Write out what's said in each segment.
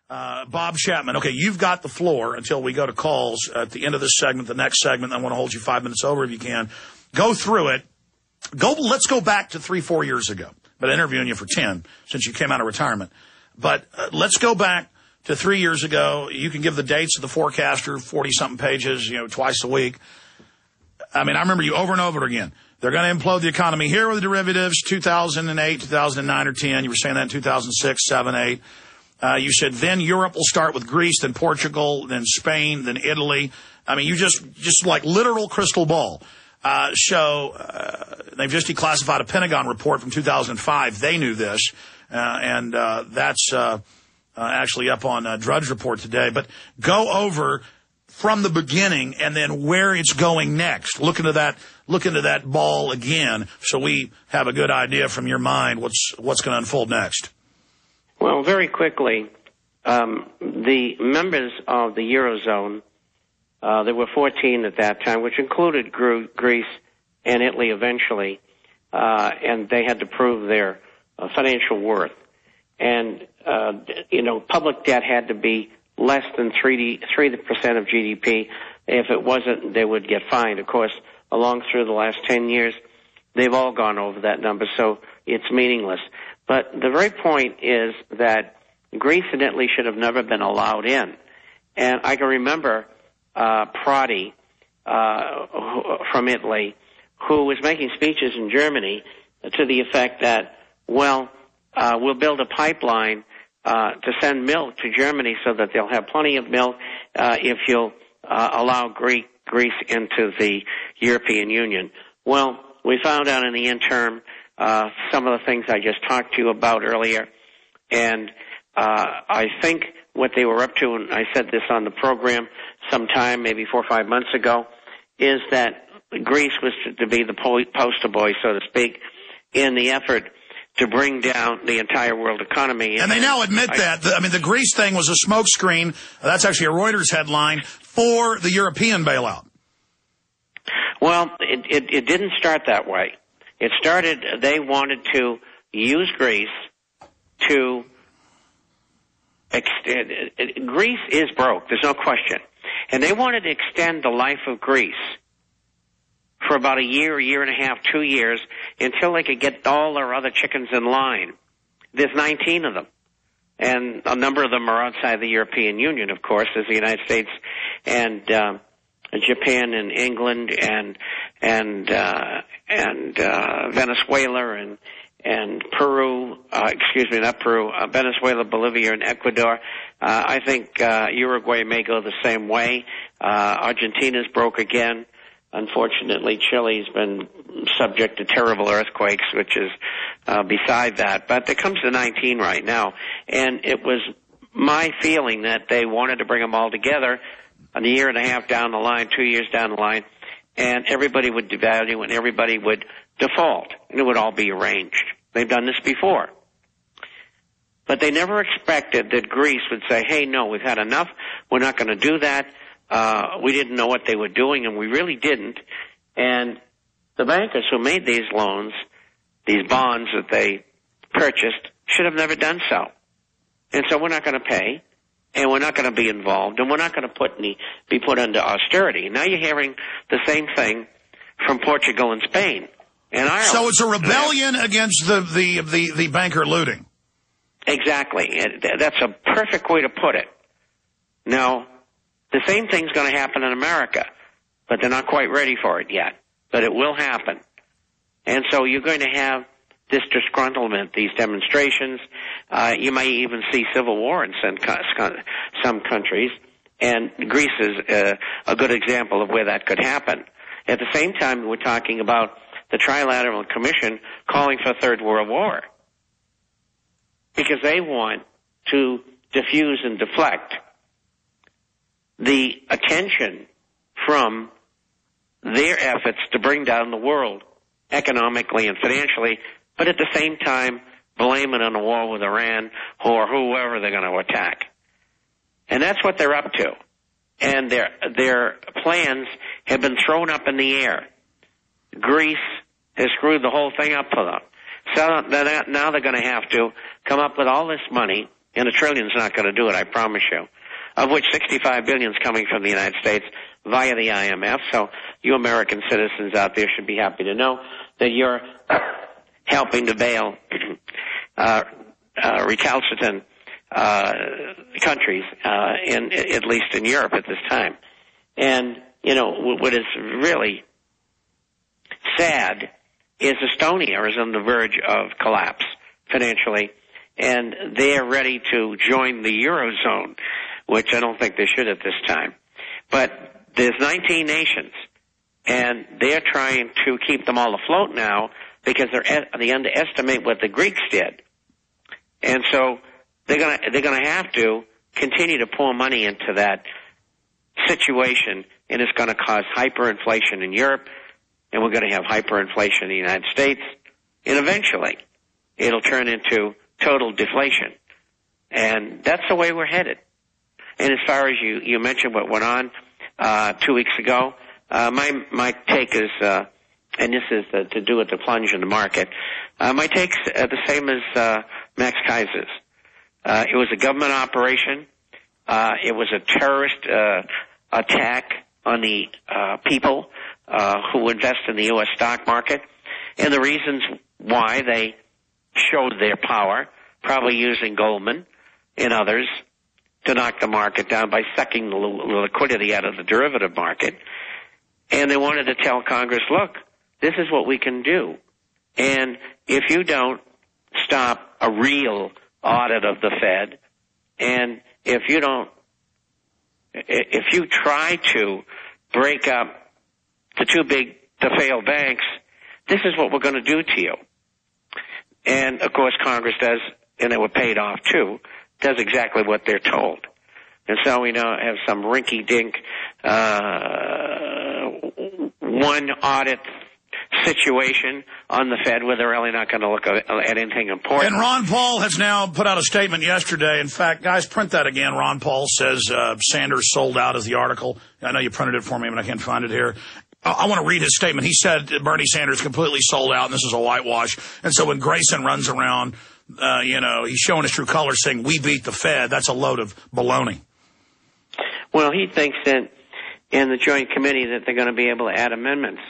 Bob Chapman. Okay, you've got the floor until we go to calls at the end of this segment, the next segment. I want to hold you 5 minutes over if you can. Go through it. Let's go back to 3-4 years ago. But interviewing you for 10 since you came out of retirement. But let's go back to 3 years ago. You can give the dates of the forecaster, 40-something pages, twice a week. I mean, I remember you over and over again. They're going to implode the economy. Here were the derivatives, 2008, 2009, or 10. You were saying that in 2006, 7, 8. You said then Europe will start with Greece, then Portugal, then Spain, then Italy. I mean, you just like literal crystal ball. They've just declassified a Pentagon report from 2005. They knew this, and that's actually up on Drudge Report today. But go over from the beginning and then where it's going next. Look into that ball again, so we have a good idea from your mind what's going to unfold next. Well, very quickly, the members of the Eurozone. There were 14 at that time, which included Greece and Italy eventually, and they had to prove their financial worth. And, public debt had to be less than 3% of GDP. If it wasn't, they would get fined. Of course, along through the last 10 years, they've all gone over that number, so it's meaningless. But the very point is that Greece and Italy should have never been allowed in. And I can remember Prodi from Italy, who was making speeches in Germany to the effect that, we'll build a pipeline to send milk to Germany so that they'll have plenty of milk if you'll allow Greece into the European Union. Well, we found out in the interim some of the things I just talked to you about earlier, and I think what they were up to, and I said this on the program sometime, maybe 4 or 5 months ago, is that Greece was to be the poster boy, so to speak, in the effort to bring down the entire world economy. And they now admit that. The Greece thing was a smokescreen. That's actually a Reuters headline for the European bailout. Well, it didn't start that way. It started, they wanted to use Greece to extend. Greece is broke, there's no question. And they wanted to extend the life of Greece for about a year and a half, 2 years, until they could get all their other chickens in line. There's 19 of them. And a number of them are outside the European Union, of course. There's the United States and Japan and England and Venezuela and Peru, Venezuela, Bolivia, and Ecuador. I think Uruguay may go the same way. Argentina's broke again. Unfortunately, Chile's been subject to terrible earthquakes, which is beside that. But it comes to 19 right now. And it was my feeling that they wanted to bring them all together a year and a half down the line, 2 years down the line, and everybody would devalue and everybody would default. And it would all be arranged. They've done this before. But they never expected that Greece would say, hey, no, we've had enough. We're not going to do that. We didn't know what they were doing, and we really didn't. And the bankers who made these loans, these bonds that they purchased, should have never done so. And so we're not going to pay, and we're not going to be involved, and we're not going to be put under austerity. Now you're hearing the same thing from Portugal and Spain and Ireland. So it's a rebellion against the banker looting. Exactly. That's a perfect way to put it. Now, the same thing's going to happen in America, but they're not quite ready for it yet. But it will happen. And so you're going to have this disgruntlement, these demonstrations. You may even see civil war in some countries. And Greece is a good example of where that could happen. At the same time, we're talking about the Trilateral Commission calling for a Third World War, because they want to diffuse and deflect the attention from their efforts to bring down the world economically and financially, but at the same time blame it on a war with Iran or whoever they're going to attack. And that's what they're up to. And their plans have been thrown up in the air. Greece has screwed the whole thing up for them. So now they're going to have to come up with all this money and $1 trillion is not going to do it, I promise you, of which $65 billion is coming from the United States via the IMF. So you American citizens out there should be happy to know that you're helping to bail recalcitrant countries, at least in Europe at this time. And, you know, what is really sad is Estonia is on the verge of collapse financially, and they're ready to join the Eurozone, which I don't think they should at this time. But there's 19 nations, and they're trying to keep them all afloat now because they underestimate what the Greeks did. And so they're going to have to continue to pour money into that situation, and it's going to cause hyperinflation in Europe, and we're going to have hyperinflation in the United States, and eventually it'll turn into total deflation. And that's the way we're headed. And as far as you mentioned what went on 2 weeks ago, my take is, and this is to do with the plunge in the market, my take's the same as Max Kaiser's. It was a government operation. It was a terrorist attack on the people who invest in the U.S. stock market, and the reasons why they showed their power, probably using Goldman and others to knock the market down by sucking the liquidity out of the derivative market. And they wanted to tell Congress, look, this is what we can do. And if you don't stop a real audit of the Fed, and if you try to break up the too big to fail banks, this is what we're going to do to you. And, of course, Congress does, and they were paid off, too, does exactly what they're told. And so we now have some rinky-dink one audit situation on the Fed where they're really not going to look at anything important. And Ron Paul has now put out a statement yesterday. In fact, guys, print that again. Ron Paul says Sanders sold out is the article. I know you printed it for me, but I can't find it here. I want to read his statement. He said Bernie Sanders completely sold out, and this is a whitewash. And so when Grayson runs around, he's showing his true colors saying, we beat the Fed, that's a load of baloney. Well, he thinks that in the Joint Committee that they're going to be able to add amendments.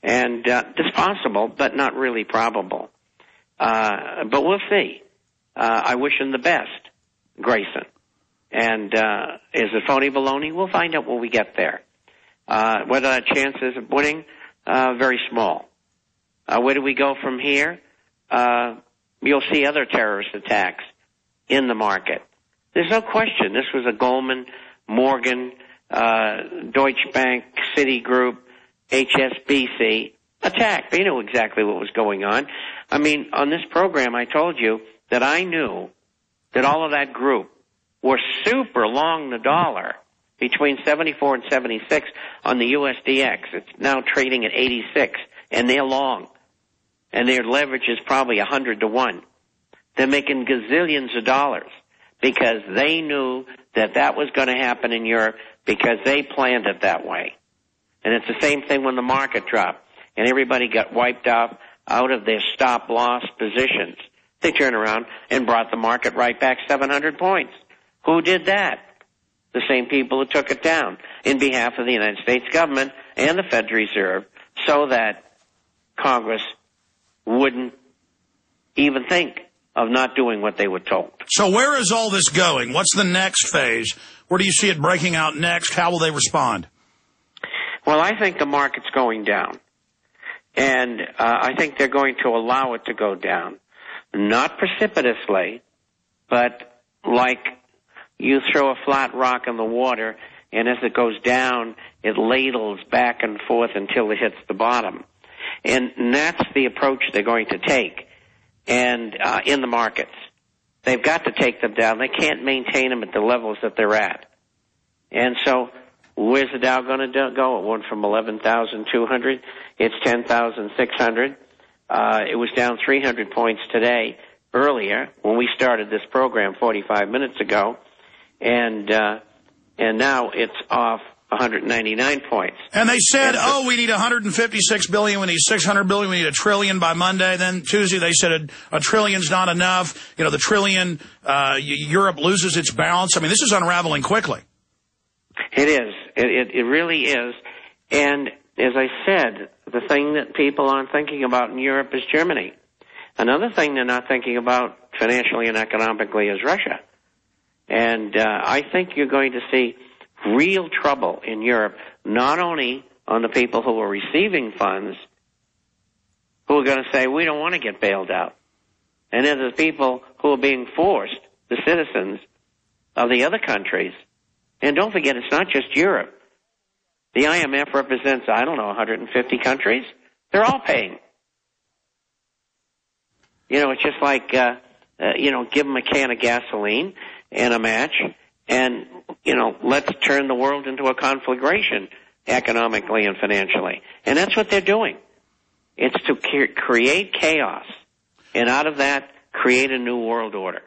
And it's possible, but not really probable. But we'll see. I wish him the best, Grayson. And is it phony baloney? We'll find out when we get there. Whether that chances of winning, very small. Where do we go from here? You'll see other terrorist attacks in the market. There's no question. This was a Goldman, Morgan, Deutsche Bank, Citigroup, HSBC attack. They knew exactly what was going on. I mean, on this program, I told you that I knew that all of that group were super long the dollar between 74 and 76 on the USDX. It's now trading at 86, and they're long. And their leverage is probably 100 to 1. They're making gazillions of dollars because they knew that that was going to happen in Europe because they planned it that way. And it's the same thing when the market dropped and everybody got wiped out of their stop-loss positions. They turned around and brought the market right back 700 points. Who did that? The same people who took it down in behalf of the United States government and the Federal Reserve so that Congress wouldn't even think of not doing what they were told. So where is all this going? What's the next phase? Where do you see it breaking out next? How will they respond? Well, I think the market's going down. And I think they're going to allow it to go down. Not precipitously, but like you throw a flat rock in the water, and as it goes down, it ladles back and forth until it hits the bottom. And that's the approach they're going to take. And in the markets, they've got to take them down. They can't maintain them at the levels that they're at. And so where's the Dow going to go? It went from 11,200. It's 10,600. It was down 300 points today, earlier, when we started this program 45 minutes ago. And now it's off 199 points. And they said, we need 156 billion, we need 600 billion, we need $1 trillion by Monday. Then Tuesday they said a trillion not enough. You know, the trillion, Europe loses its balance. I mean, this is unraveling quickly. It is. It really is. And as I said, the thing that people aren't thinking about in Europe is Germany. Another thing they're not thinking about financially and economically is Russia. And I think you're going to see real trouble in Europe, not only on the people who are receiving funds, who are going to say, we don't want to get bailed out. And then the people who are being forced, the citizens of the other countries. And don't forget, it's not just Europe. The IMF represents, 150 countries. They're all paying. You know, it's just like, give them a can of gasoline and a match, and, let's turn the world into a conflagration economically and financially. And that's what they're doing. It's to create chaos, and out of that, create a new world order.